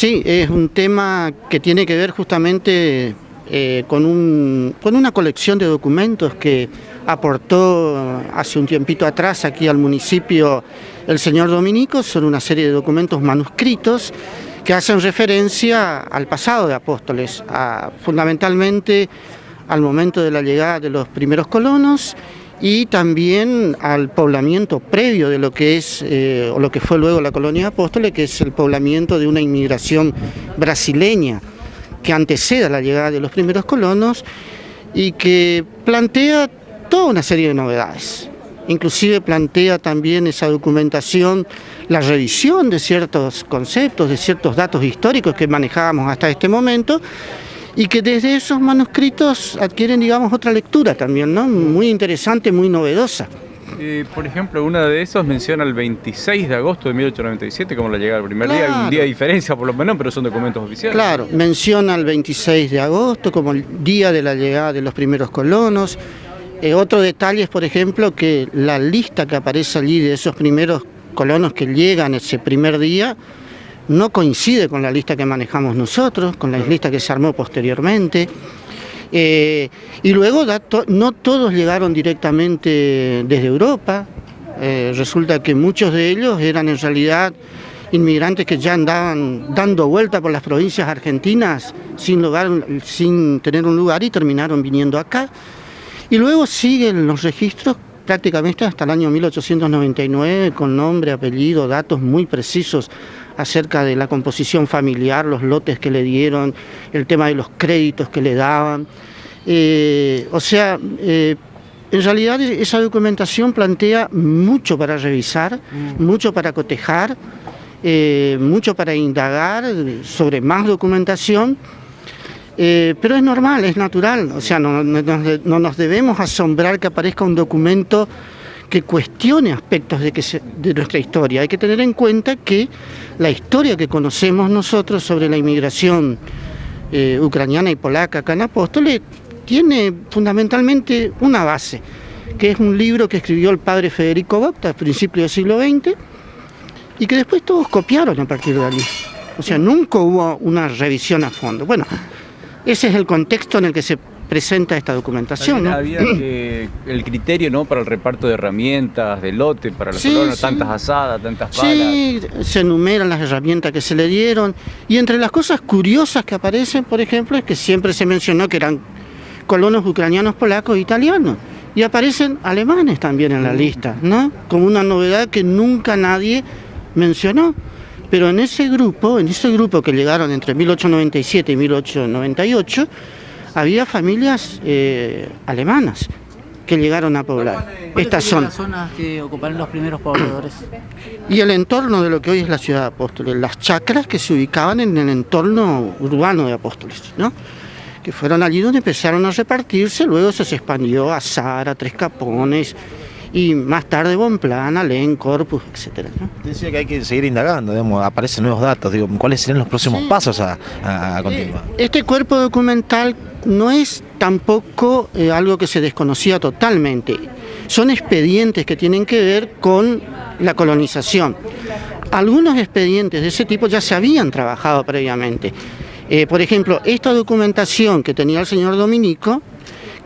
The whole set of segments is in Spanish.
Sí, es un tema que tiene que ver justamente con una colección de documentos que aportó hace un tiempito atrás aquí al municipio el señor Dominico. Son una serie de documentos manuscritos que hacen referencia al pasado de Apóstoles, fundamentalmente al momento de la llegada de los primeros colonos y también al poblamiento previo de lo que es o lo que fue luego la colonia de Apóstoles, que es el poblamiento de una inmigración brasileña que antecede a la llegada de los primeros colonos y que plantea toda una serie de novedades. Inclusive plantea también esa documentación la revisión de ciertos conceptos, de ciertos datos históricos que manejábamos hasta este momento, y que desde esos manuscritos adquieren, digamos, otra lectura también, ¿no? Muy interesante, muy novedosa. Por ejemplo, una de esos menciona el 26 de agosto de 1897 como la llegada del primer día, hay un día de diferencia por lo menos, pero son documentos oficiales. Claro, menciona el 26 de agosto como el día de la llegada de los primeros colonos. Otro detalle es, por ejemplo, que la lista que aparece allí de esos primeros colonos que llegan ese primer día no coincide con la lista que manejamos nosotros, con la lista que se armó posteriormente. Y luego no todos llegaron directamente desde Europa. Resulta que muchos de ellos eran en realidad inmigrantes que ya andaban dando vuelta por las provincias argentinas sin tener un lugar y terminaron viniendo acá. Y luego siguen los registros prácticamente hasta el año 1899 con nombre, apellido, datos muy precisos acerca de la composición familiar, los lotes que le dieron, el tema de los créditos que le daban. En realidad esa documentación plantea mucho para revisar, mucho para cotejar, mucho para indagar sobre más documentación. Pero es normal, es natural, o sea, no nos debemos asombrar que aparezca un documento que cuestione aspectos de nuestra historia. Hay que tener en cuenta que la historia que conocemos nosotros sobre la inmigración ucraniana y polaca acá en Apóstoles tiene fundamentalmente una base, que es un libro que escribió el padre Federico Bocta a principios del siglo XX y que después todos copiaron a partir de allí. O sea, nunca hubo una revisión a fondo. Bueno, ese es el contexto en el que se presenta esta documentación, ¿no? Había el criterio, ¿no?, para el reparto de herramientas, de lote, para los colonos, tantas asadas, tantas palas. Sí, se enumeran las herramientas que se le dieron, y entre las cosas curiosas que aparecen, por ejemplo, es que siempre se mencionó que eran colonos ucranianos, polacos e italianos, y aparecen alemanes también en la lista, ¿no?, como una novedad que nunca nadie mencionó. Pero en ese grupo que llegaron entre 1897 y 1898, había familias alemanas que llegaron a poblar esta zona. Las zonas que ocuparon los primeros pobladores. Y el entorno de lo que hoy es la ciudad de Apóstoles, las chacras que se ubicaban en el entorno urbano de Apóstoles, ¿no?, que fueron allí donde empezaron a repartirse, luego se expandió a Zara, Tres Capones, y más tarde Bonplana, Len, Corpus, etc., ¿no? Decía que hay que seguir indagando, digamos, aparecen nuevos datos, digo, ¿cuáles serían los próximos pasos a continuar? Este cuerpo documental no es tampoco algo que se desconocía totalmente, son expedientes que tienen que ver con la colonización. Algunos expedientes de ese tipo ya se habían trabajado previamente. Por ejemplo, esta documentación que tenía el señor Dominico,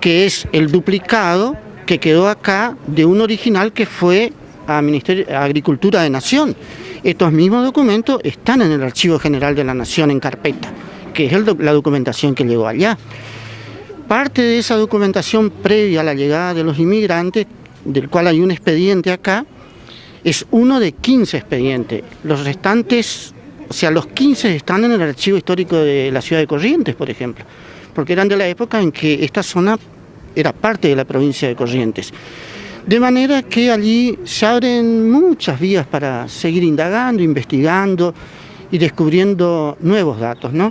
que es el duplicado que quedó acá de un original que fue a Ministerio de Agricultura de Nación. Estos mismos documentos están en el Archivo General de la Nación en carpeta, que es la documentación que llegó allá. Parte de esa documentación previa a la llegada de los inmigrantes, del cual hay un expediente acá, es uno de 15 expedientes. Los restantes, o sea, los 15 están en el Archivo Histórico de la Ciudad de Corrientes, por ejemplo, porque eran de la época en que esta zona era parte de la provincia de Corrientes. De manera que allí se abren muchas vías para seguir indagando, investigando y descubriendo nuevos datos, ¿no?